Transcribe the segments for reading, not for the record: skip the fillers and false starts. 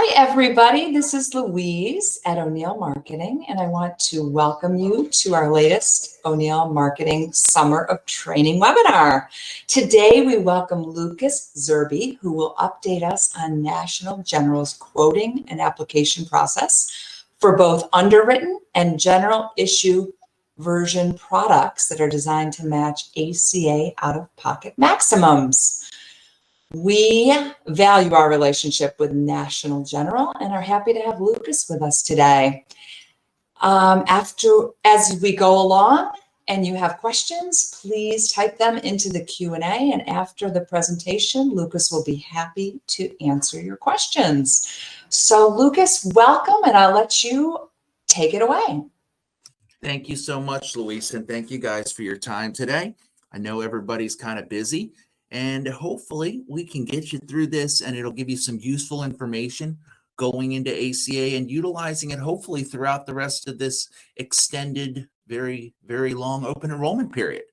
Hi, everybody. This is Louise at O'Neill Marketing, and I want to welcome you to our latest O'Neill Marketing Summer of Training webinar. Today, we welcome Lucas Zerbe, who will update us on National General's quoting and application process for both underwritten and general issue version products that are designed to match ACA out-of-pocket maximums. We value our relationship with National General and are happy to have Lucas with us today. As we go along and you have questions, please type them into the Q&A, and after the presentation, Lucas will be happy to answer your questions. So Lucas, welcome, and I'll let you take it away. Thank you so much, Luis, and thank you guys for your time today. I know everybody's kind of busy, and hopefully we can get you through this and it'll give you some useful information going into ACA and utilizing it hopefully throughout the rest of this extended, very, very long open enrollment period.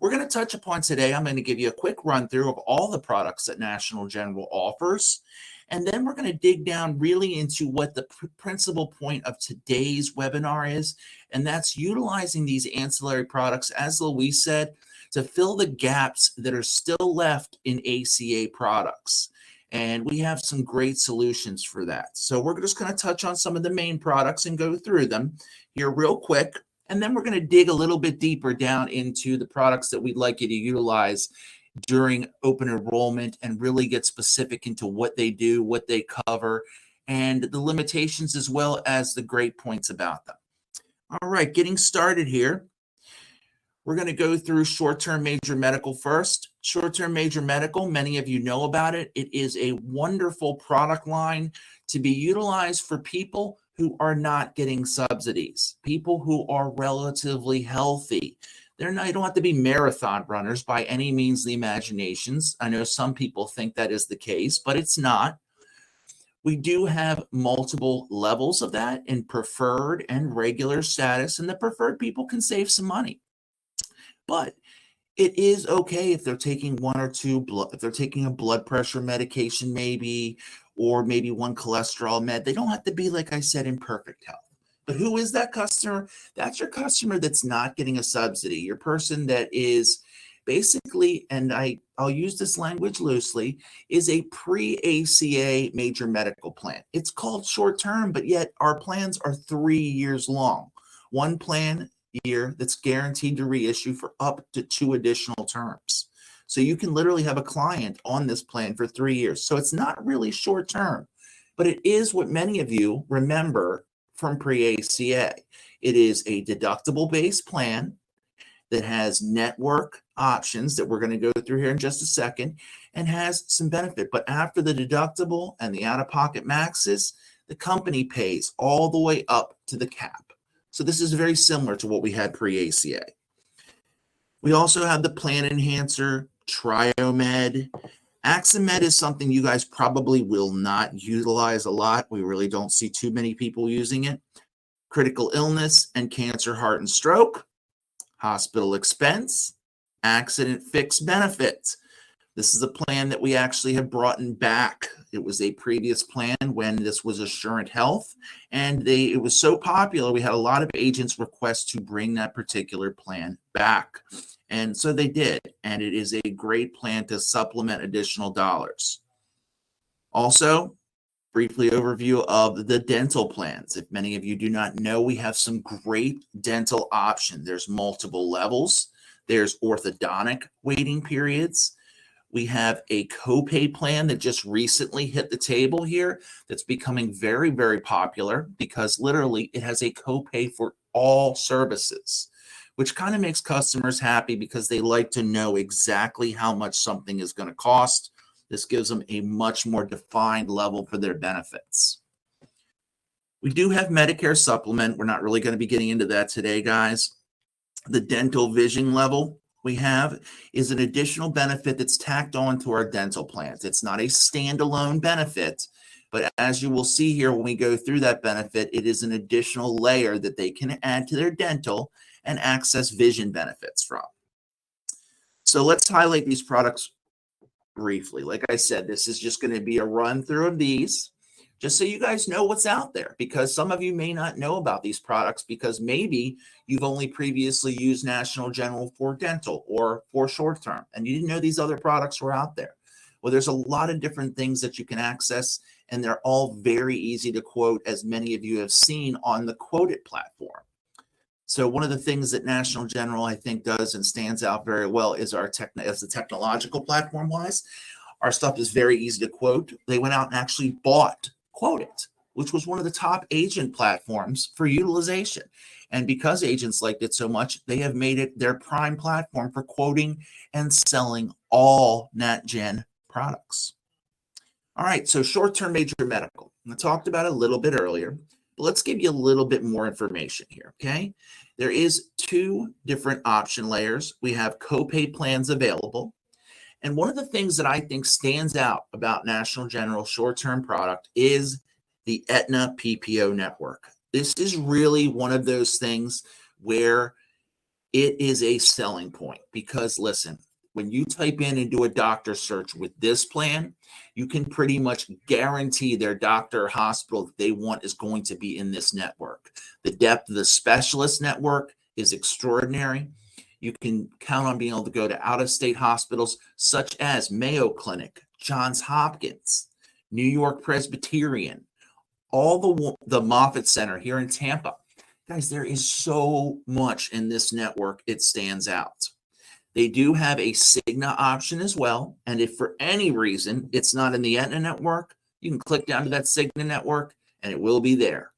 We're going to touch upon today, I'm going to give you a quick run through of all the products that National General offers. And then we're going to dig down really into what the principal point of today's webinar is, and that's utilizing these ancillary products, as Louise said, to fill the gaps that are still left in ACA products. And we have some great solutions for that. So we're just going to touch on some of the main products and go through them here real quick. And then we're going to dig a little bit deeper down into the products that we'd like you to utilize during open enrollment and really get specific into what they do, what they cover, and the limitations as well as the great points about them. All right, getting started here. We're going to go through short-term major medical first. Short-term major medical, many of you know about it. It is a wonderful product line to be utilized for people who are not getting subsidies, people who are relatively healthy. They don't have to be marathon runners by any means of the imaginations. I know some people think that is the case, but it's not. We do have multiple levels of that in preferred and regular status, and the preferred people can save some money. But it is okay if they're taking one or two if they're taking a blood pressure medication maybe, or maybe one cholesterol med. They don't have to be, like I said, in perfect health. But who is that customer? That's your customer that's not getting a subsidy. Your person that is basically, and I'll use this language loosely, is a pre-ACA major medical plan. It's called short-term, but yet our plans are 3 years long. One plan year that's guaranteed to reissue for up to 2 additional terms. So you can literally have a client on this plan for 3 years. So it's not really short-term, but it is what many of you remember from pre-ACA. It is a deductible-based plan that has network options that we're going to go through here in just a second and has some benefit. But after the deductible and the out-of-pocket maxes, the company pays all the way up to the cap. So this is very similar to what we had pre-ACA. We also have the Plan Enhancer, Triomed. Axamed is something you guys probably will not utilize a lot. We really don't see too many people using it. Critical illness and cancer, heart, and stroke. Hospital expense, accident fixed benefits. This is a plan that we actually have brought back. It was a previous plan when this was Assurant Health, and it was so popular, we had a lot of agents request to bring that particular plan back. And so they did, and it is a great plan to supplement additional dollars. Also, briefly overview of the dental plans. If many of you do not know, we have some great dental options. There's multiple levels. There's orthodontic waiting periods. We have a copay plan that just recently hit the table here that's becoming very, very popular because literally it has a copay for all services, which kind of makes customers happy because they like to know exactly how much something is going to cost. This gives them a much more defined level for their benefits. We do have Medicare supplement. We're not really going to be getting into that today, guys. The dental vision level we have is an additional benefit that's tacked on to our dental plans. It's not a standalone benefit, but as you will see here when we go through that benefit, it is an additional layer that they can add to their dental and access vision benefits from. So let's highlight these products briefly. Like I said, this is just going to be a run through of these. just so you guys know what's out there, because some of you may not know about these products because maybe you've only previously used National General for dental or for short term, and you didn't know these other products were out there. Well, there's a lot of different things that you can access, and they're all very easy to quote, as many of you have seen on the Quote It platform. So one of the things that National General, I think, does and stands out very well is as the technological platform wise, our stuff is very easy to quote. They went out and actually bought Quote It, which was one of the top agent platforms for utilization. And because agents liked it so much, they have made it their prime platform for quoting and selling all NatGen products. All right, so short-term major medical. I talked about it a little bit earlier, but let's give you a little bit more information here, okay? There is 2 different option layers. We have copay plans available. And one of the things that I think stands out about National General short-term product is the Aetna PPO network. This is really one of those things where it is a selling point, because listen, when you type in and do a doctor search with this plan, you can pretty much guarantee their doctor or hospital that they want is going to be in this network. The depth of the specialist network is extraordinary. You can count on being able to go to out-of-state hospitals such as Mayo Clinic, Johns Hopkins, New York Presbyterian, all the Moffitt Center here in Tampa. Guys, there is so much in this network, it stands out. They do have a Cigna option as well. And if for any reason it's not in the Aetna network, you can click down to that Cigna network and it will be there.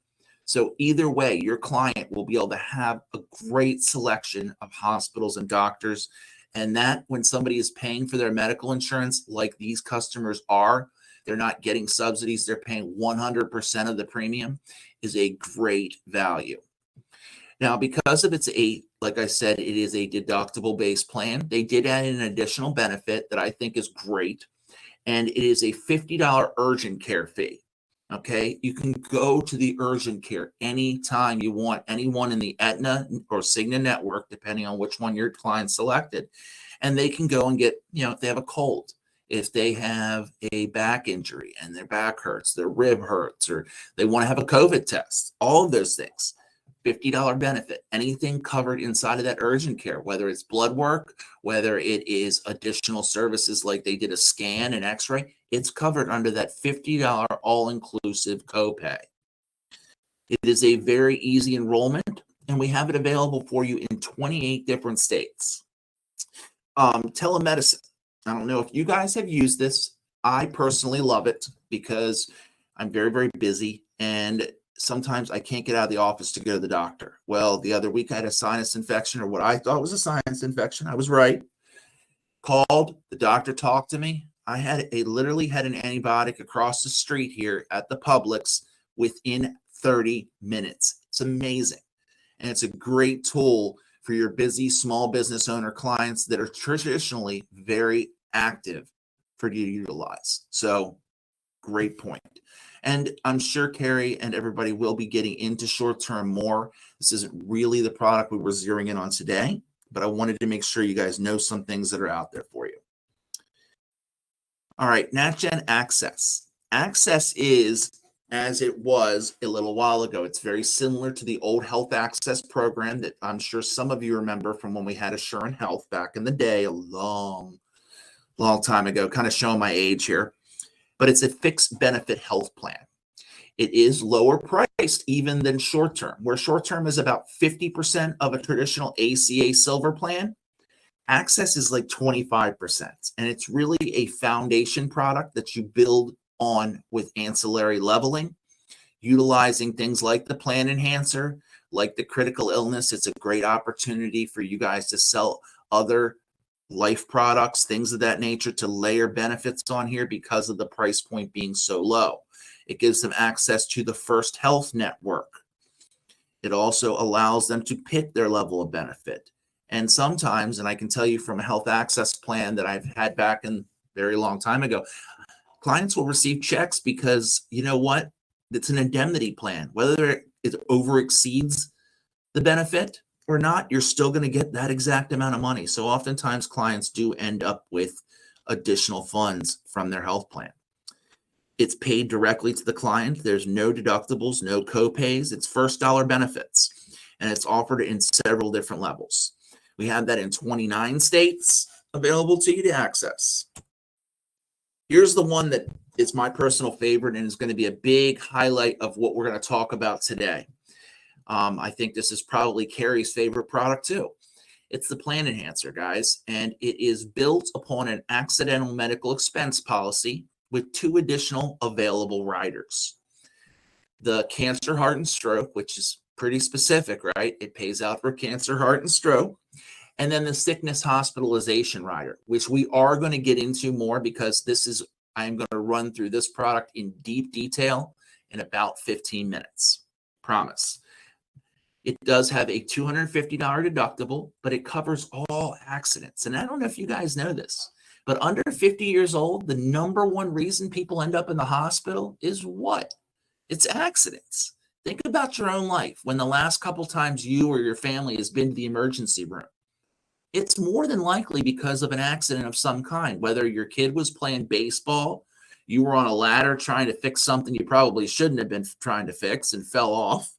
So either way, your client will be able to have a great selection of hospitals and doctors. And that when somebody is paying for their medical insurance, like these customers are, they're not getting subsidies, they're paying 100% of the premium, is a great value. Now, because of like I said, it is a deductible based plan, they did add an additional benefit that I think is great. And it is a $50 urgent care fee. Okay, you can go to the urgent care anytime you want, anyone in the Aetna or Cigna network, depending on which one your client selected. And they can go and get, if they have a cold, if they have a back injury and their back hurts, their rib hurts, or they want to have a COVID test, all of those things. $50 benefit, anything covered inside of that urgent care, whether it's blood work, whether it is additional services like they did a scan and x-ray, it's covered under that $50 all-inclusive copay. It is a very easy enrollment, and we have it available for you in 28 different states. Telemedicine. I don't know if you guys have used this. I personally love it because I'm very, very busy, and sometimes I can't get out of the office to go to the doctor. Well, the other week I had a sinus infection, or what I thought was a sinus infection. I was right. Called, the doctor talked to me. I literally had an antibiotic across the street here at the Publix within 30 minutes. It's amazing. And it's a great tool for your busy small business owner clients that are traditionally very active for you to utilize. So great point. And I'm sure Carrie and everybody will be getting into short-term more. This isn't really the product we were zeroing in on today, but I wanted to make sure you guys know some things that are out there for you. All right, NatGen Access. Access is, as it was a little while ago, it's very similar to the old Health Access program that I'm sure some of you remember from when we had Assurant Health back in the day, a long time ago, kind of showing my age here. But it's a fixed benefit health plan. It is lower priced even than short-term, where short-term is about 50% of a traditional ACA silver plan. Access is like 25%, and it's really a foundation product that you build on with ancillary leveling, utilizing things like the plan enhancer, like the critical illness. It's a great opportunity for you guys to sell other life products, things of that nature, to layer benefits on here because of the price point being so low. It gives them access to the First Health network. It also allows them to pick their level of benefit. And sometimes, and I can tell you from a health access plan that I've had back in a very long time ago, clients will receive checks because, you know what? It's an indemnity plan. Whether it over exceeds the benefit or not, you're still going to get that exact amount of money. So oftentimes clients do end up with additional funds from their health plan. It's paid directly to the client. There's no deductibles, no copays. It's first dollar benefits, and it's offered in several different levels. We have that in 29 states available to you to access. Here's the one that is my personal favorite and is going to be a big highlight of what we're going to talk about today. I think this is probably Carrie's favorite product too. It's the Plan Enhancer, guys, and it is built upon an accidental medical expense policy with 2 additional available riders. The cancer, heart, and stroke, which is pretty specific, right? It pays out for cancer, heart, and stroke. And then the sickness hospitalization rider, which we are going to get into more because I'm going to run through this product in deep detail in about 15 minutes. Promise. It does have a $250 deductible, but it covers all accidents. And I don't know if you guys know this, but under 50 years old, the number one reason people end up in the hospital is what? It's accidents. Think about your own life. When the last couple times you or your family has been to the emergency room, it's more than likely because of an accident of some kind, whether your kid was playing baseball, you were on a ladder trying to fix something you probably shouldn't have been trying to fix and fell off.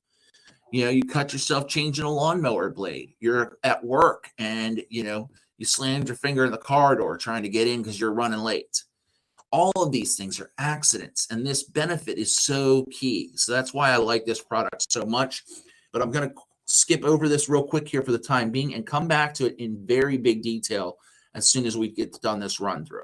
You cut yourself changing a lawnmower blade. You're at work and, you slammed your finger in the car door trying to get in because you're running late. All of these things are accidents, and this benefit is so key. So that's why I like this product so much. But I'm going to skip over this real quick here for the time being and come back to it in very big detail as soon as we get done this run through.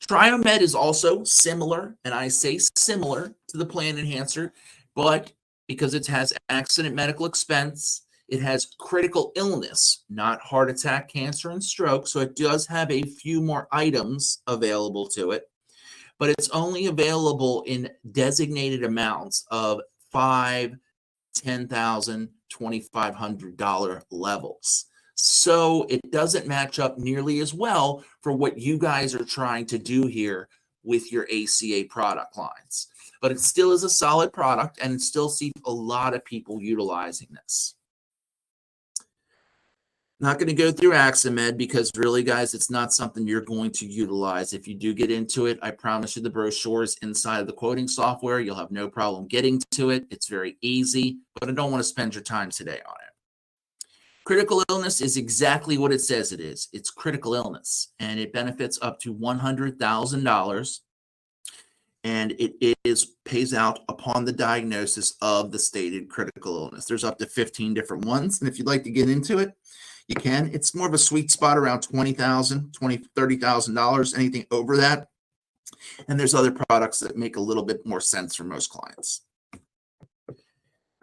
Triomed is also similar, and I say similar to the Plan Enhancer, but because it has accident medical expense, it has critical illness, not heart attack, cancer, and stroke. So it does have a few more items available to it, but it's only available in designated amounts of $5,000, $10,000, $2,500 levels. So it doesn't match up nearly as well for what you guys are trying to do here with your ACA product lines. But it still is a solid product, and it still sees a lot of people utilizing this. Not going to go through Aximed because really, guys, it's not something you're going to utilize. If you do get into it, I promise you the brochure is inside of the quoting software. You'll have no problem getting to it. It's very easy, but I don't want to spend your time today on it. Critical illness is exactly what it says it is. It's critical illness, and it benefits up to $100,000. And it pays out upon the diagnosis of the stated critical illness. There's up to 15 different ones. And if you'd like to get into it, you can. It's more of a sweet spot around $20,000, $30,000, anything over that. And there's other products that make a little bit more sense for most clients.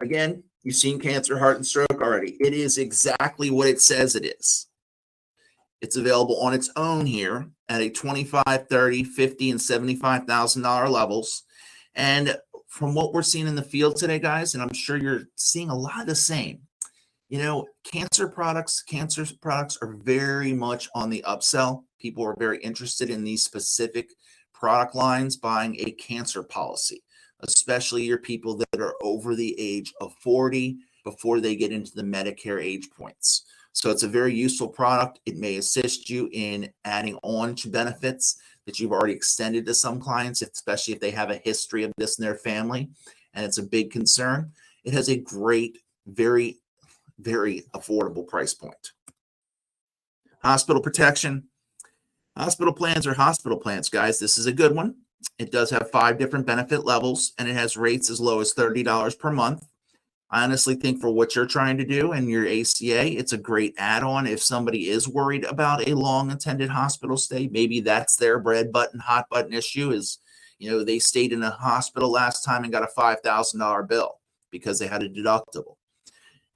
Again, you've seen cancer, heart, and stroke already. It is exactly what it says it is. It's available on its own here at a $25,000, $30,000, $50,000, and $75,000 levels. And from what we're seeing in the field today, guys, and I'm sure you're seeing a lot of the same, cancer products are very much on the upsell. People are very interested in these specific product lines buying a cancer policy, especially your people that are over the age of 40 before they get into the Medicare age points. So it's a very useful product. It may assist you in adding on to benefits that you've already extended to some clients, especially if they have a history of this in their family, and it's a big concern. It has a great, very, very affordable price point. Hospital protection. Hospital plans are hospital plans, guys. This is a good one. It does have 5 different benefit levels, and it has rates as low as $30 per month. I honestly think for what you're trying to do in your ACA, it's a great add-on. If somebody is worried about a long attended hospital stay, maybe that's their hot button issue is, they stayed in a hospital last time and got a $5,000 bill because they had a deductible.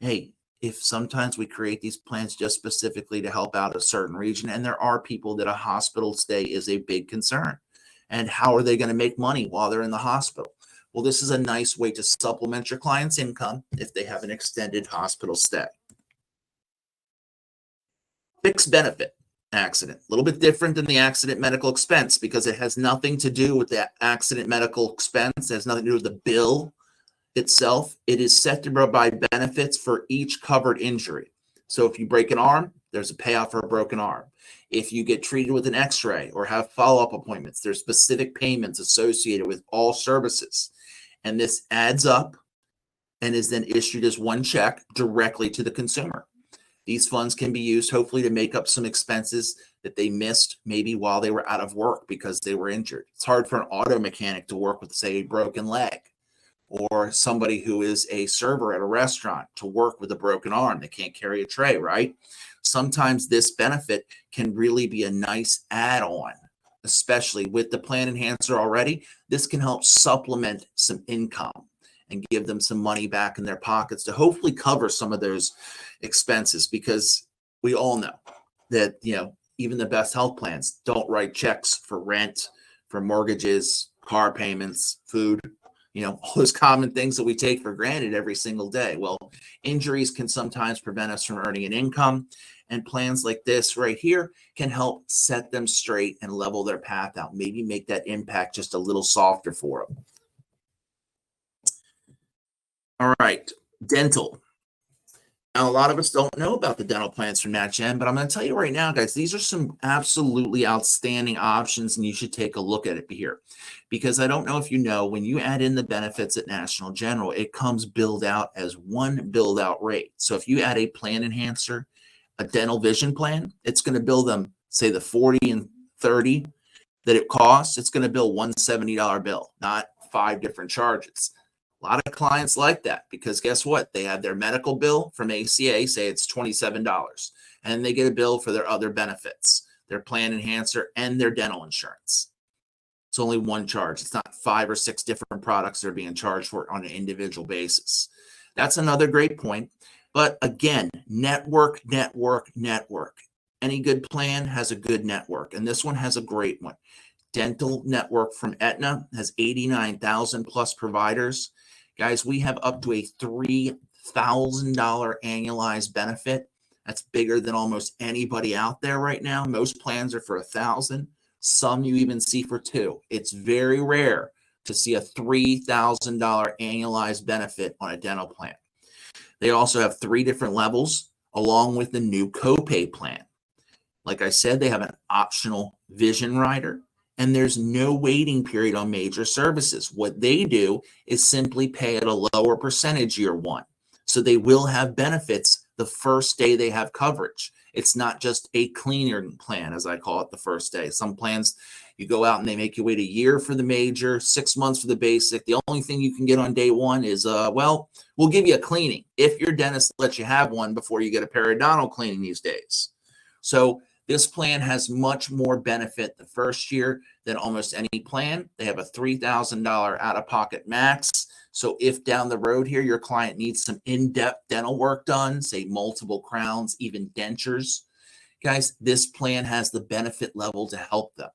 Hey, if sometimes we create these plans just specifically to help out a certain region, and there are people that a hospital stay is a big concern. And how are they going to make money while they're in the hospital? Well, this is a nice way to supplement your client's income if they have an extended hospital stay. Fixed benefit accident, a little bit different than the accident medical expense because it has nothing to do with the accident medical expense. It has nothing to do with the bill itself. It is set to provide benefits for each covered injury. So if you break an arm, there's a payout for a broken arm. If you get treated with an x-ray or have follow-up appointments, there's specific payments associated with all services. And this adds up and is then issued as one check directly to the consumer. These funds can be used hopefully to make up some expenses that they missed maybe while they were out of work because they were injured. It's hard for an auto mechanic to work with, say, a broken leg, or somebody who is a server at a restaurant to work with a broken arm. They can't carry a tray, right? Sometimes this benefit can really be a nice add-on, especially with the plan enhancer already. This can help supplement some income and give them some money back in their pockets to hopefully cover some of those expenses, because we all know that, even the best health plans don't write checks for rent, for mortgages, car payments, food, all those common things that we take for granted every single day. Well, injuries can sometimes prevent us from earning an income, and plans like this right here can help set them straight and level their path out, maybe make that impact just a little softer for them. All right, dental. Now, a lot of us don't know about the dental plans from NatGen, but I'm going to tell you right now, guys, these are some absolutely outstanding options, and you should take a look at it here. Because I don't know if you know, when you add in the benefits at National General, it comes billed out as one billed out rate. So if you add a plan enhancer, a dental vision plan, it's going to bill them, say, the 40 and 30 that it costs. It's going to bill one $70 bill, not 5 different charges. A lot of clients like that, because guess what? They have their medical bill from ACA, say it's $27, and they get a bill for their other benefits, their plan enhancer and their dental insurance. It's only one charge. It's not 5 or 6 different products they're being charged for on an individual basis. That's another great point. But again, network. Any good plan has a good network, and this one has a great one. Dental network from Aetna has 89,000 plus providers. Guys, we have up to a $3,000 annualized benefit. That's bigger than almost anybody out there right now. Most plans are for $1,000. Some you even see for $2,000. It's very rare to see a $3,000 annualized benefit on a dental plan. They also have 3 different levels along with the new copay plan. Like I said, they have an optional vision rider, and there's no waiting period on major services. What they do is simply pay at a lower percentage year one. So they will have benefits the first day they have coverage. It's not just a cleaner plan, as I call it, the first day. Some plans, you go out and they make you wait a year for the major, 6 months for the basic. The only thing you can get on day one is, we'll give you a cleaning if your dentist lets you have one before you get a periodontal cleaning these days. So this plan has much more benefit the first year than almost any plan. They have a $3,000 out-of-pocket max. So if down the road here, your client needs some in-depth dental work done, say multiple crowns, even dentures, guys, this plan has the benefit level to help them.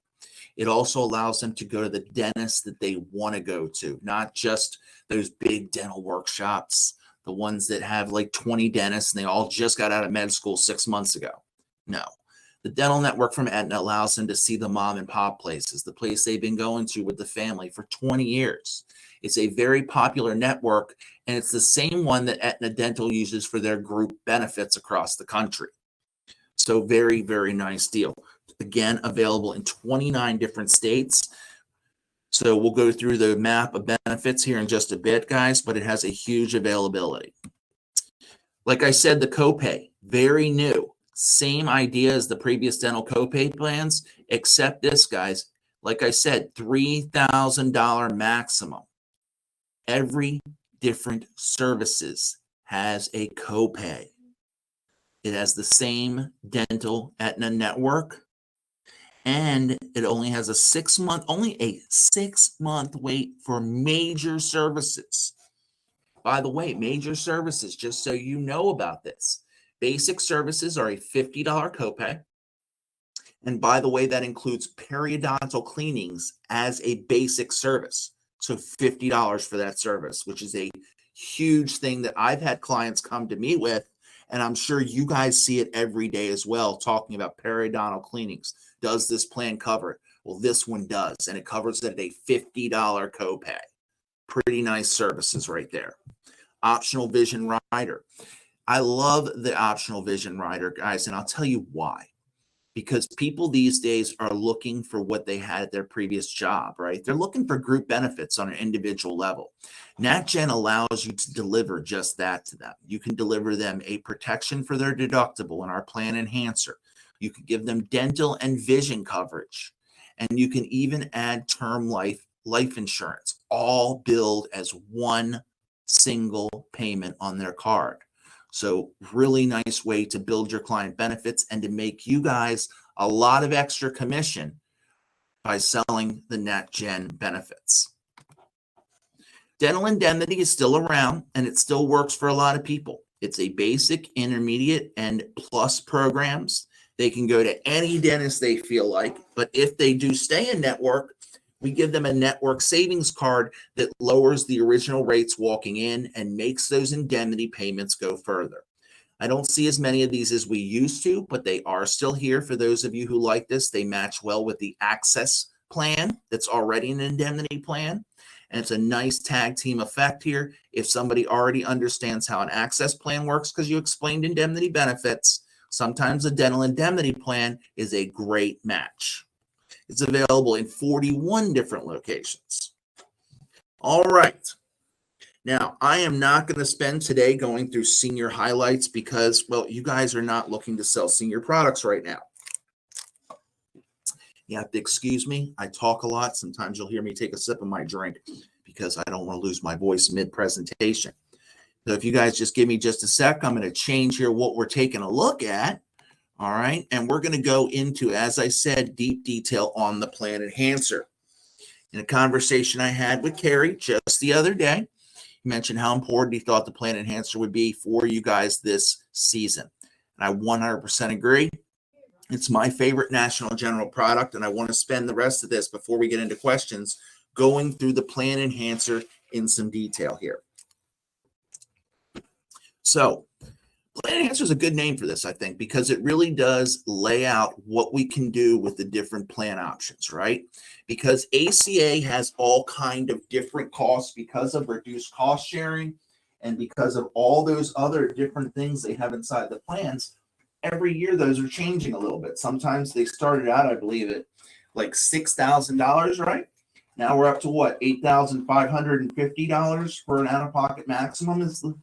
It also allows them to go to the dentist that they want to go to, not just those big dental workshops, the ones that have like 20 dentists and they all just got out of med school 6 months ago. No. The dental network from Aetna allows them to see the mom and pop places, the place they've been going to with the family for 20 years. It's a very popular network, and it's the same one that Aetna Dental uses for their group benefits across the country. So very, very nice deal. Again, available in 29 different states. So we'll go through the map of benefits here in just a bit, guys, but it has a huge availability. Like I said, the copay, very new. Same idea as the previous dental copay plans, except this, guys, like I said, $3,000 maximum. Every different services has a copay. It has the same dental Aetna network, and it only has a 6-month, only a 6-month wait for major services. By the way, major services, just so you know about this, basic services are a $50 copay. And by the way, that includes periodontal cleanings as a basic service. So $50 for that service, which is a huge thing that I've had clients come to me with. And I'm sure you guys see it every day as well, talking about periodontal cleanings. Does this plan cover it? Well, this one does. And it covers it at a $50 copay. Pretty nice services right there. Optional vision rider. I love the optional vision rider, guys, and I'll tell you why. because people these days are looking for what they had at their previous job, right? They're looking for group benefits on an individual level. NatGen allows you to deliver just that to them. You can deliver them a protection for their deductible in our plan enhancer. You can give them dental and vision coverage, and you can even add term life insurance, all billed as one single payment on their card. So really nice way to build your client benefits and to make you guys a lot of extra commission by selling the NatGen benefits. Dental Indemnity is still around and it still works for a lot of people. It's a basic, intermediate, and plus programs. They can go to any dentist they feel like, but if they do stay in network, we give them a network savings card that lowers the original rates walking in and makes those indemnity payments go further. I don't see as many of these as we used to, but they are still here for those of you who like this. They match well with the Access plan that's already an indemnity plan. And it's a nice tag team effect here. If somebody already understands how an Access plan works because you explained indemnity benefits, sometimes a dental indemnity plan is a great match. It's available in 41 different locations. All right. Now, I am not going to spend today going through senior highlights because, well, you guys are not looking to sell senior products right now. You have to excuse me. I talk a lot. Sometimes you'll hear me take a sip of my drink because I don't want to lose my voice mid-presentation. So if you guys just give me just a sec, I'm going to change here what we're taking a look at. All right, and we're going to go into, as I said, deep detail on the plan enhancer. In a conversation I had with Carrie just the other day, he mentioned how important he thought the plan enhancer would be for you guys this season. And I 100% agree. It's my favorite National General product, and I want to spend the rest of this before we get into questions going through the plan enhancer in some detail here. So, Plan Enhancer is a good name for this, I think, because it really does lay out what we can do with the different plan options, right? Because ACA has all kind of different costs because of reduced cost sharing and because of all those other different things they have inside the plans. Every year, those are changing a little bit. Sometimes they started out, I believe, at like $6,000, right? Now we're up to what, $8,550 for an out-of-pocket maximum is the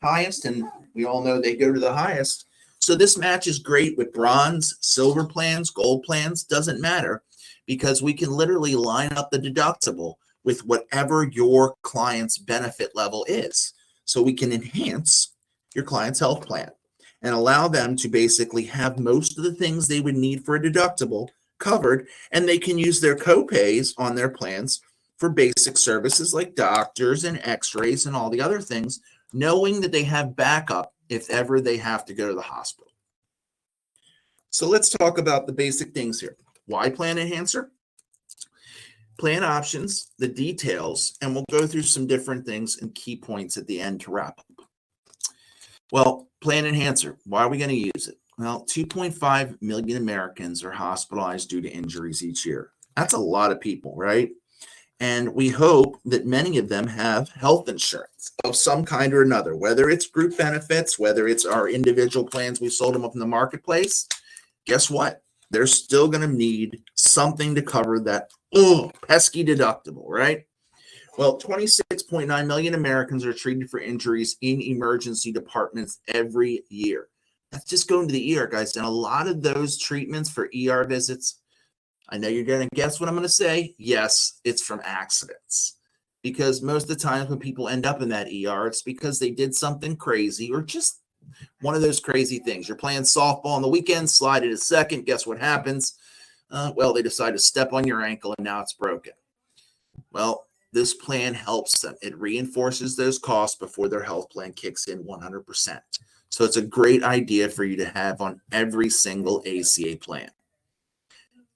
highest, and we all know they go to the highest. So this matches great with bronze, silver plans, gold plans, doesn't matter, because we can literally line up the deductible with whatever your client's benefit level is. So we can enhance your client's health plan and allow them to basically have most of the things they would need for a deductible covered, and they can use their copays on their plans for basic services like doctors and x-rays and all the other things, knowing that they have backup if ever they have to go to the hospital. So let's talk about the basic things here. Why plan enhancer? Plan options, the details, and we'll go through some different things and key points at the end to wrap up. Well, plan enhancer, why are we going to use it? Well, 2.5 million Americans are hospitalized due to injuries each year. That's a lot of people, right? And we hope that many of them have health insurance of some kind or another, whether it's group benefits, whether it's our individual plans we sold them up in the marketplace. Guess what? They're still going to need something to cover that pesky deductible, right? Well, 26.9 million Americans are treated for injuries in emergency departments every year. That's just going to the ER, guys. And a lot of those treatments for ER visits, I know you're going to guess what I'm going to say. Yes, it's from accidents. Because most of the times when people end up in that ER, it's because they did something crazy or just one of those crazy things. You're playing softball on the weekend, slide it a second. Guess what happens? Well, they decide to step on your ankle and now it's broken. Well, this plan helps them. It reinforces those costs before their health plan kicks in 100%. So it's a great idea for you to have on every single ACA plan.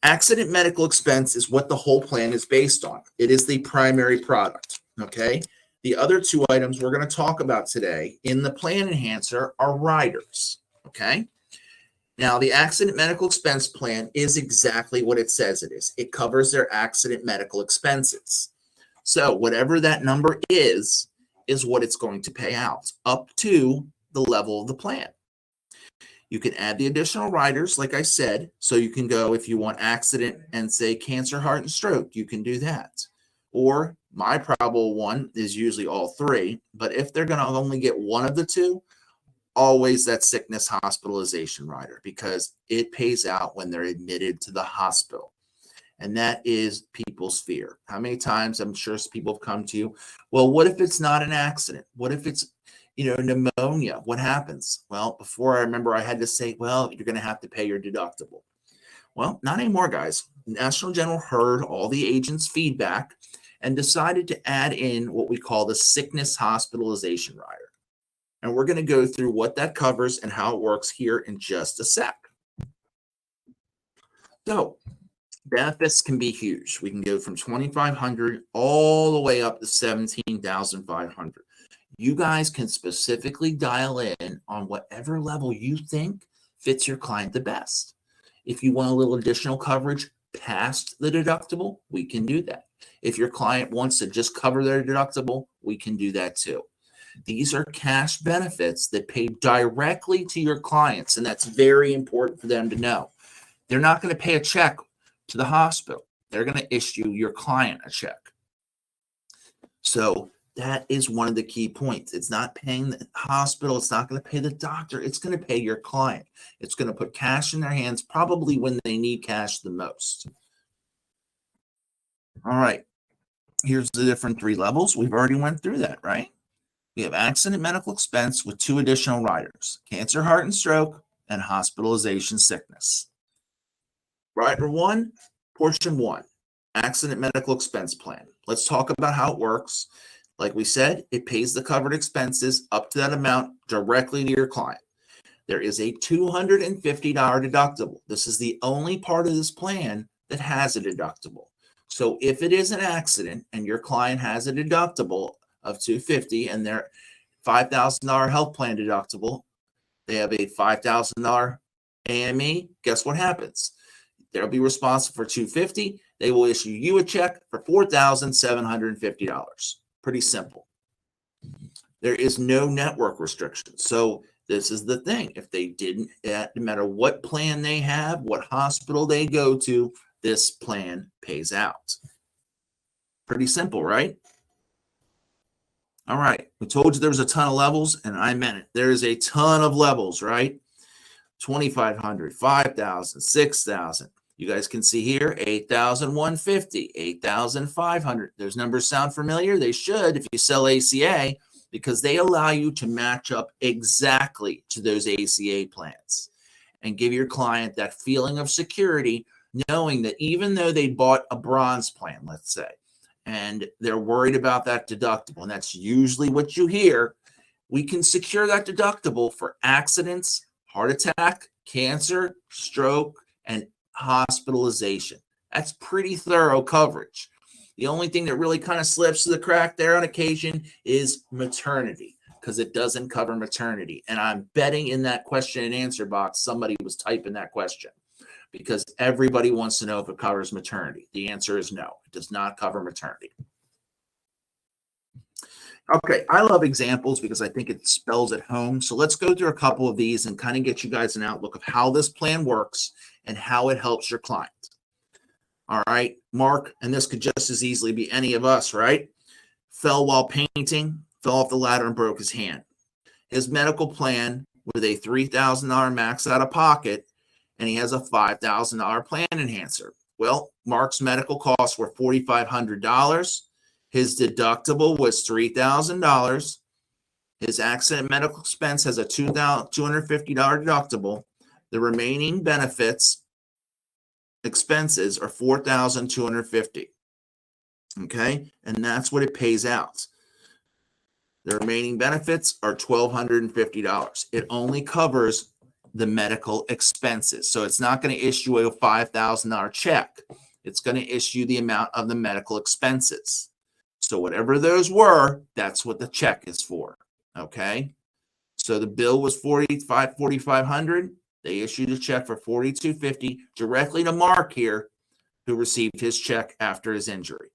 Accident medical expense is what the whole plan is based on. It is the primary product, okay? The other two items we're going to talk about today in the plan enhancer are riders, okay? Now, the accident medical expense plan is exactly what it says it is. It covers their accident medical expenses. So whatever that number is what it's going to pay out up to the level of the plan. You can add the additional riders, like I said. So you can go, if you want accident and say cancer, heart, and stroke, you can do that. Or my probable one is usually all three. But if they're going to only get one of the two, always that sickness hospitalization rider, because it pays out when they're admitted to the hospital. And that is people's fear. How many times I'm sure people have come to you, well, what if it's not an accident? What if it's, pneumonia? What happens? Well, before I remember I had to say, well, you're going to have to pay your deductible. Well, not anymore, guys. National General heard all the agents' feedback and decided to add in what we call the sickness hospitalization rider. And we're going to go through what that covers and how it works here in just a sec. So, benefits can be huge. We can go from $2,500 all the way up to $17,500. You guys can specifically dial in on whatever level you think fits your client the best. If you want a little additional coverage past the deductible, we can do that. If your client wants to just cover their deductible, we can do that too. These are cash benefits that pay directly to your clients, and that's very important for them to know. They're not going to pay a check to the hospital. They're going to issue your client a check. So that is one of the key points. It's not paying the hospital. It's not going to pay the doctor. It's going to pay your client. It's going to put cash in their hands probably when they need cash the most. All right. Here's the different three levels. We've already went through that, right? We have accident medical expense with two additional riders: cancer, heart, and stroke, and hospitalization sickness. Rider one, portion one, accident medical expense plan. Let's talk about how it works. Like we said, it pays the covered expenses up to that amount directly to your client. There is a $250 deductible. This is the only part of this plan that has a deductible. So if it is an accident and your client has a deductible of $250 and their $5,000 health plan deductible, they have a $5,000 AME, guess what happens? They'll be responsible for $250. They will issue you a check for $4,750. Pretty simple. There is no network restriction. So this is the thing. If they didn't, no matter what plan they have, what hospital they go to, this plan pays out. Pretty simple, right? All right. We told you there was a ton of levels, and I meant it. There is a ton of levels, right? 2,500, 5,000, 6,000. You guys can see here, 8,150, 8,500. Those numbers sound familiar? They should if you sell ACA, because they allow you to match up exactly to those ACA plans and give your client that feeling of security, knowing that even though they bought a bronze plan, let's say, and they're worried about that deductible, and that's usually what you hear, we can secure that deductible for accidents, heart attack, cancer, stroke, and hospitalization. That's pretty thorough coverage. The only thing that really kind of slips through the crack there on occasion is maternity, because it doesn't cover maternity. And I'm betting in that question and answer box, somebody was typing that question, because everybody wants to know if it covers maternity. The answer is no, it does not cover maternity. Okay, I love examples because I think it spells it home. So let's go through a couple of these and kind of get you guys an outlook of how this plan works and how it helps your client. All right, Mark, and this could just as easily be any of us, right? Fell while painting, fell off the ladder and broke his hand. His medical plan with a $3,000 max out of pocket, and he has a $5,000 plan enhancer. Well, Mark's medical costs were $4,500. His deductible was $3,000. His accident medical expense has a $250 deductible. The remaining benefits expenses are $4,250. Okay, and that's what it pays out. The remaining benefits are $1,250. It only covers the medical expenses. So it's not going to issue a $5,000 check. It's going to issue the amount of the medical expenses. So whatever those were, that's what the check is for. Okay. So the bill was $4,500. They issued a check for $4,250 directly to Mark here, who received his check after his injury.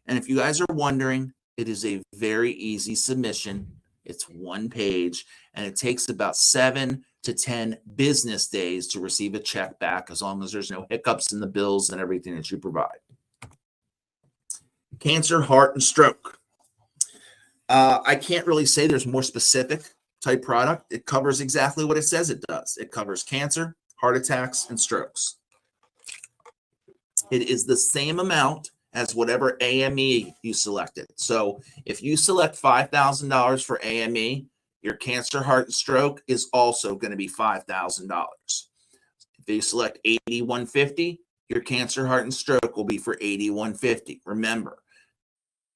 And if you guys are wondering, it is a very easy submission. It's one page, and it takes about 7 to 10 business days to receive a check back, as long as there's no hiccups in the bills and everything that you provide. Cancer, heart, and stroke. I can't really say there's more specific type product. It covers exactly what it says it does. It covers cancer, heart attacks, and strokes. It is the same amount as whatever AME you selected. So if you select $5,000 for AME, your cancer, heart, and stroke is also going to be $5,000. If you select 8150, your cancer, heart, and stroke will be for 8150. Remember,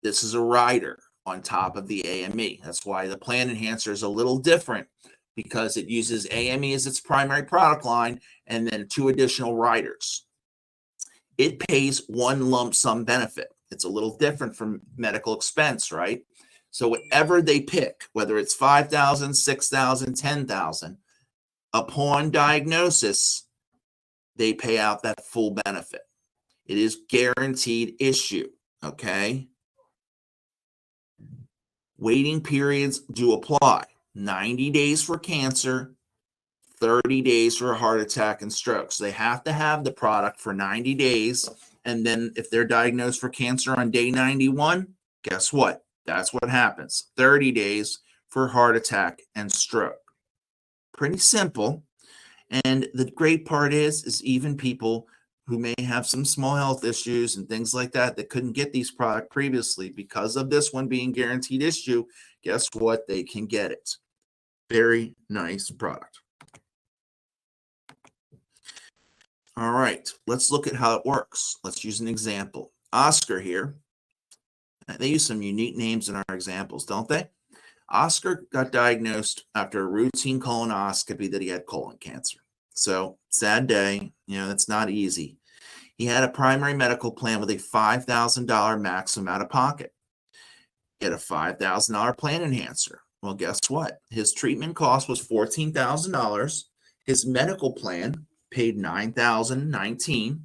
this is a rider on top of the AME. That's why the plan enhancer is a little different, because it uses AME as its primary product line and then 2 additional riders. It pays one lump sum benefit. It's a little different from medical expense, right? So whatever they pick, whether it's 5,000, 6,000, 10,000, upon diagnosis, they pay out that full benefit. It is guaranteed issue, okay? Waiting periods do apply. 90 days for cancer, 30 days for a heart attack and stroke. So they have to have the product for 90 days. And then if they're diagnosed for cancer on day 91, guess what? That's what happens. 30 days for heart attack and stroke. Pretty simple. And the great part is even people who may have some small health issues and things like that couldn't get these products previously, because of this one being guaranteed issue, guess what? They can get it. Very nice product. All right, let's look at how it works. Let's use an example. Oscar here. They use some unique names in our examples, don't they? Oscar got diagnosed after a routine colonoscopy that he had colon cancer. So, sad day. That's not easy. He had a primary medical plan with a $5,000 maximum out of pocket. He had a $5,000 plan enhancer. Well, guess what? His treatment cost was $14,000. His medical plan paid $9,019,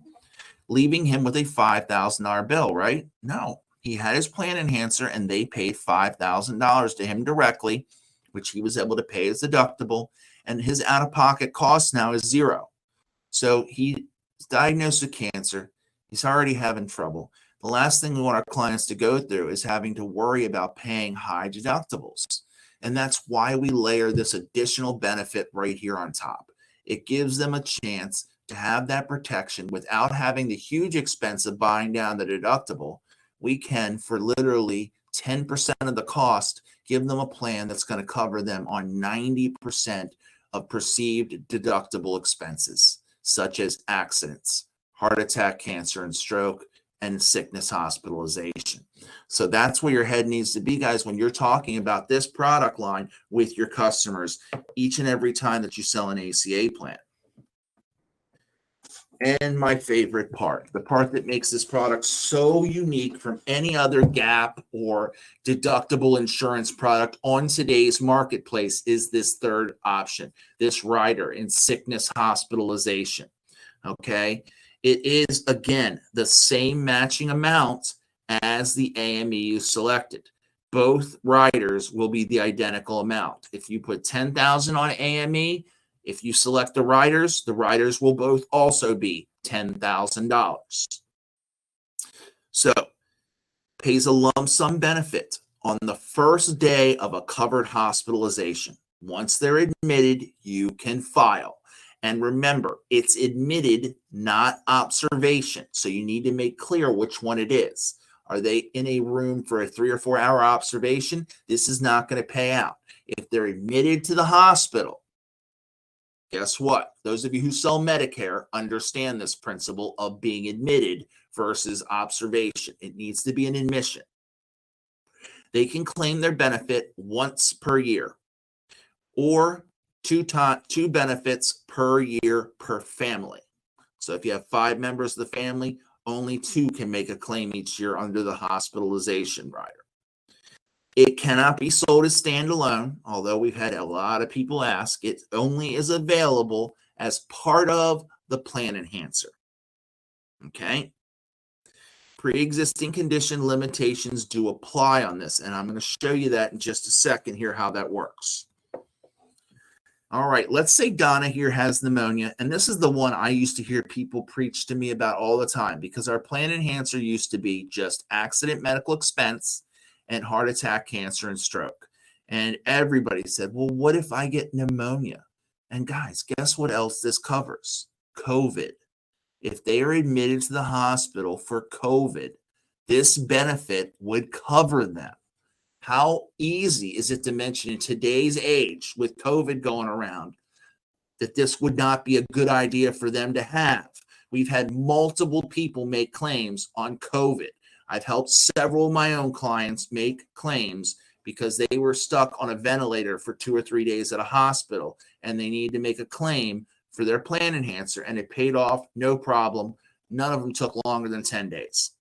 leaving him with a $5,000 bill, right? No, he had his plan enhancer and they paid $5,000 to him directly, which he was able to pay his deductible, and his out-of-pocket cost now is $0. So he's diagnosed with cancer. He's already having trouble. The last thing we want our clients to go through is having to worry about paying high deductibles. And that's why we layer this additional benefit right here on top. It gives them a chance to have that protection without having the huge expense of buying down the deductible. We can, for literally 10% of the cost, give them a plan that's going to cover them on 90% of perceived deductible expenses, such as accidents, heart attack, cancer, and stroke, and sickness hospitalization. So that's where your head needs to be, guys, when you're talking about this product line with your customers each and every time that you sell an ACA plan. And my favorite part, the part that makes this product so unique from any other gap or deductible insurance product on today's marketplace, is this third option, this rider in sickness hospitalization. Okay. It is, again, the same matching amount as the AME you selected. Both riders will be the identical amount. If you put $10,000 on AME, if you select the riders will both also be $10,000. So, pays a lump sum benefit on the first day of a covered hospitalization. Once they're admitted, you can file. And remember, it's admitted, not observation. So you need to make clear which one it is. Are they in a room for a 3 or 4 hour observation? This is not going to pay out. If they're admitted to the hospital, guess what? Those of you who sell Medicare understand this principle of being admitted versus observation. It needs to be an admission. They can claim their benefit once per year, or two benefits per year per family. So if you have 5 members of the family, only 2 can make a claim each year under the hospitalization rider. It cannot be sold as standalone, although we've had a lot of people ask. It only is available as part of the plan enhancer. Okay? Pre-existing condition limitations do apply on this, and I'm going to show you that in just a second here, how that works. All right, let's say Donna here has pneumonia, and this is the one I used to hear people preach to me about all the time because our plan enhancer used to be just accident medical expense and heart attack, cancer, and stroke. And everybody said, well, what if I get pneumonia? And guys, guess what else this covers? COVID. If they are admitted to the hospital for COVID, this benefit would cover them. How easy is it to mention in today's age with COVID going around that this would not be a good idea for them to have? We've had multiple people make claims on COVID. I've helped several of my own clients make claims because they were stuck on a ventilator for 2 or 3 days at a hospital and they needed to make a claim for their plan enhancer, and it paid off, no problem. None of them took longer than 10 days.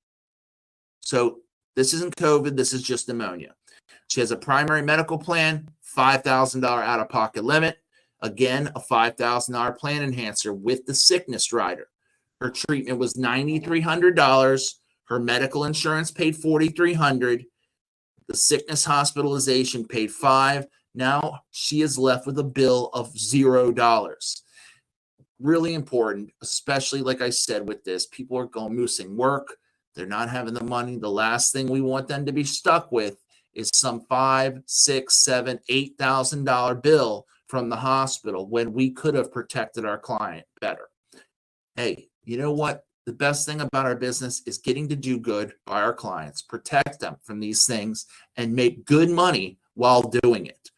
So this isn't COVID, this is just pneumonia. She has a primary medical plan, $5,000 out-of-pocket limit. Again, a $5,000 plan enhancer with the sickness rider. Her treatment was $9,300. Her medical insurance paid $4,300. The sickness hospitalization paid $5,000. Now she is left with a bill of $0. Really important, especially like I said with this, people are missing work. They're not having the money. The last thing we want them to be stuck with is some $5,000, $6,000, $7,000, $8,000 bill from the hospital when we could have protected our client better. Hey, you know what? The best thing about our business is getting to do good by our clients, protect them from these things, and make good money while doing it.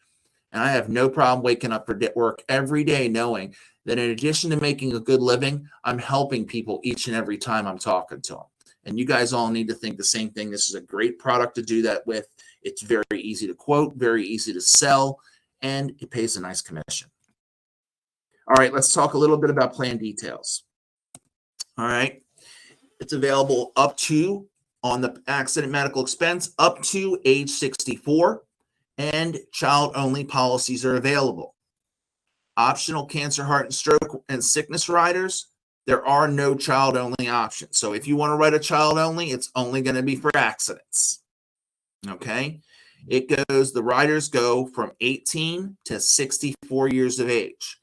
And I have no problem waking up for work every day knowing that in addition to making a good living, I'm helping people each and every time I'm talking to them. And you guys all need to think the same thing. This is a great product to do that with. It's very easy to quote, very easy to sell, and it pays a nice commission. All right, let's talk a little bit about plan details. All right, it's available up to, on the accident medical expense, up to age 64, and child-only policies are available. Optional cancer, heart, and stroke, and sickness riders, there are no child-only options. So if you want to write a child-only, it's only going to be for accidents. Okay? The riders go from 18 to 64 years of age.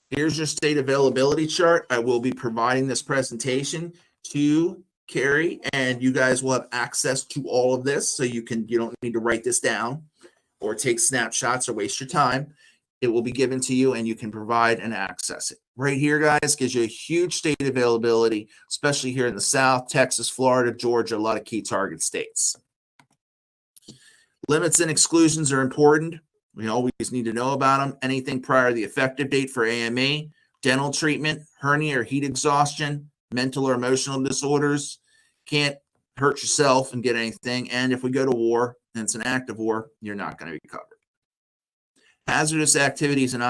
Here's your state availability chart. I will be providing this presentation to Carrie, and you guys will have access to all of this, so you don't need to write this down or take snapshots or waste your time. It will be given to you and you can provide and access it. Right here, guys, gives you a huge state availability, especially here in the South, Texas, Florida, Georgia, a lot of key target states. Limits and exclusions are important. We always need to know about them. Anything prior to the effective date for AME, dental treatment, hernia or heat exhaustion, mental or emotional disorders, can't hurt yourself and get anything. And if we go to war, and it's an active war, you're not going to be covered. Hazardous activities and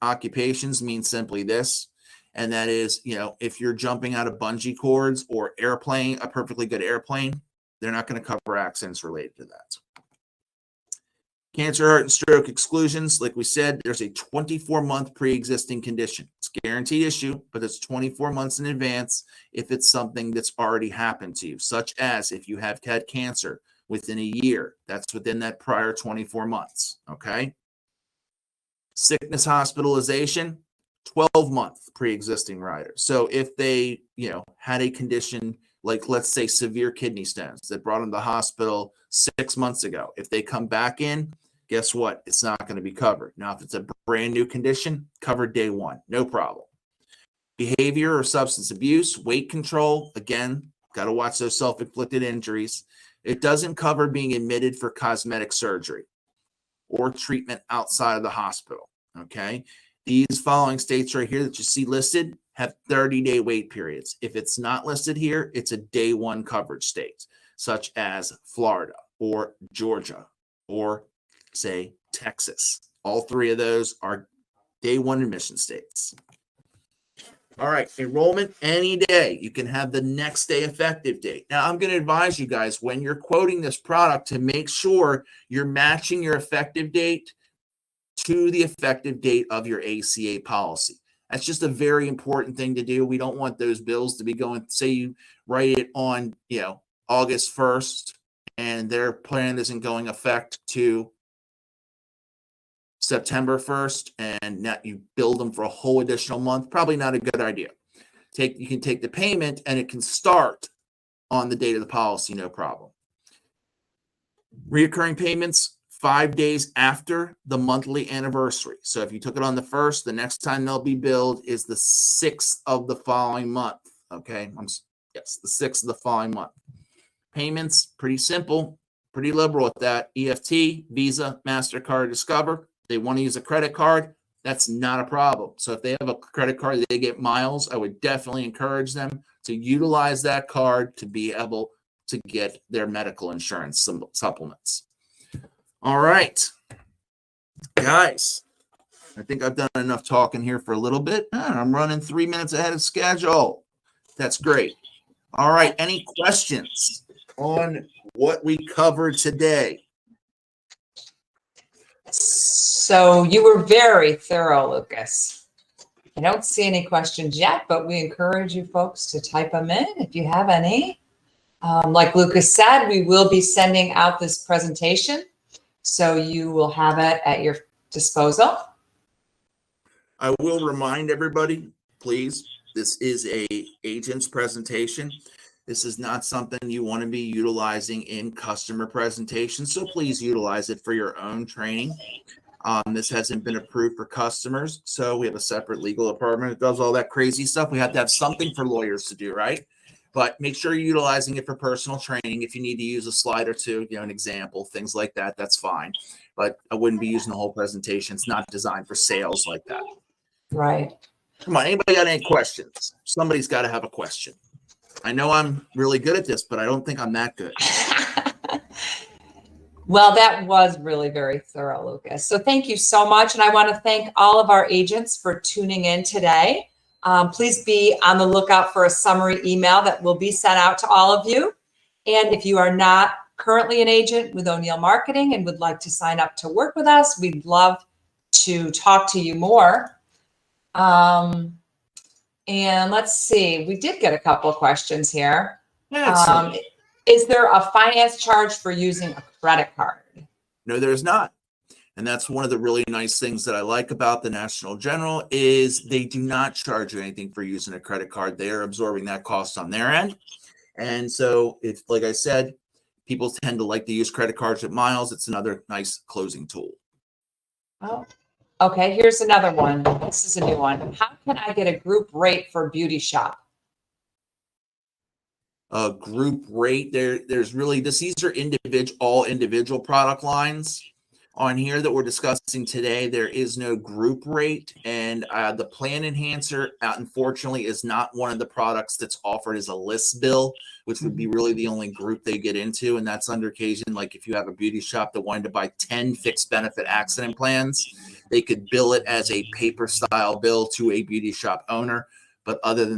occupations means simply this, and that is, if you're jumping out of bungee cords or airplane, a perfectly good airplane, they're not going to cover accidents related to that. Cancer, heart, and stroke exclusions, like we said, there's a 24-month pre-existing condition. It's a guaranteed issue, but it's 24 months in advance if it's something that's already happened to you, such as if you have had cancer within a year, that's within that prior 24 months, okay? Sickness hospitalization, 12-month pre-existing rider. So if they, had a condition like, let's say, severe kidney stones that brought them to the hospital 6 months ago, if they come back in, guess what? It's not going to be covered. Now, if it's a brand new condition, covered day one, no problem. Behavior or substance abuse, weight control, again, got to watch those self-inflicted injuries. It doesn't cover being admitted for cosmetic surgery or treatment outside of the hospital, okay? These following states right here that you see listed have 30-day wait periods. If it's not listed here, it's a day one coverage state, such as Florida or Georgia or, say, Texas. All three of those are day one admission states. All right, enrollment any day. You can have the next day effective date. Now, I'm going to advise you guys when you're quoting this product to make sure you're matching your effective date to the effective date of your ACA policy. That's just a very important thing to do. We don't want those bills to be going, say you write it on, August 1st and their plan isn't going effect to September 1st, and now you bill them for a whole additional month. Probably not a good idea. You can take the payment and it can start on the date of the policy, no problem. Reoccurring payments 5 days after the monthly anniversary. So if you took it on the 1st, the next time they'll be billed is the 6th of the following month. Okay, yes, the 6th of the following month. Payments, pretty simple, pretty liberal with that. EFT, Visa, MasterCard, Discover. They want to use a credit card, that's not a problem. So if they have a credit card, they get miles, I would definitely encourage them to utilize that card to be able to get their medical insurance supplements. All right, guys, I think I've done enough talking here for a little bit. I'm running 3 minutes ahead of schedule. That's great. All right, any questions on what we covered today? So you were very thorough, Lucas. I don't see any questions yet, but we encourage you folks to type them in if you have any. Like Lucas said, we will be sending out this presentation, so you will have it at your disposal. I will remind everybody, please, this is a agent's presentation. This is not something you want to be utilizing in customer presentations, so please utilize it for your own training. This hasn't been approved for customers, so we have a separate legal department that does all that crazy stuff. We have to have something for lawyers to do, right? But make sure you're utilizing it for personal training. If you need to use a slide or two, an example, things like that, that's fine. But I wouldn't be using the whole presentation. It's not designed for sales like that. Right. Come on, anybody got any questions? Somebody's got to have a question. I know I'm really good at this, but I don't think I'm that good. Well, that was really very thorough, Lucas. So thank you so much. And I want to thank all of our agents for tuning in today. Please be on the lookout for a summary email that will be sent out to all of you. And if you are not currently an agent with O'Neill Marketing and would like to sign up to work with us, we'd love to talk to you more. And let's see, we did get a couple of questions here. Is there a finance charge for using a credit card? No, there's not. And that's one of the really nice things that I like about the National General is they do not charge you anything for using a credit card. They are absorbing that cost on their end. And so if, like I said, people tend to like to use credit cards at miles. It's another nice closing tool. Oh, okay. Here's another one. This is a new one. How can I get a group rate for beauty shop? A group rate, there's really these are all individual product lines on here that we're discussing today. There is no group rate, and the plan enhancer unfortunately is not one of the products that's offered as a list bill, which would be really the only group they get into. And that's under occasion, like if you have a beauty shop that wanted to buy 10 fixed benefit accident plans, they could bill it as a paper style bill to a beauty shop owner. But other than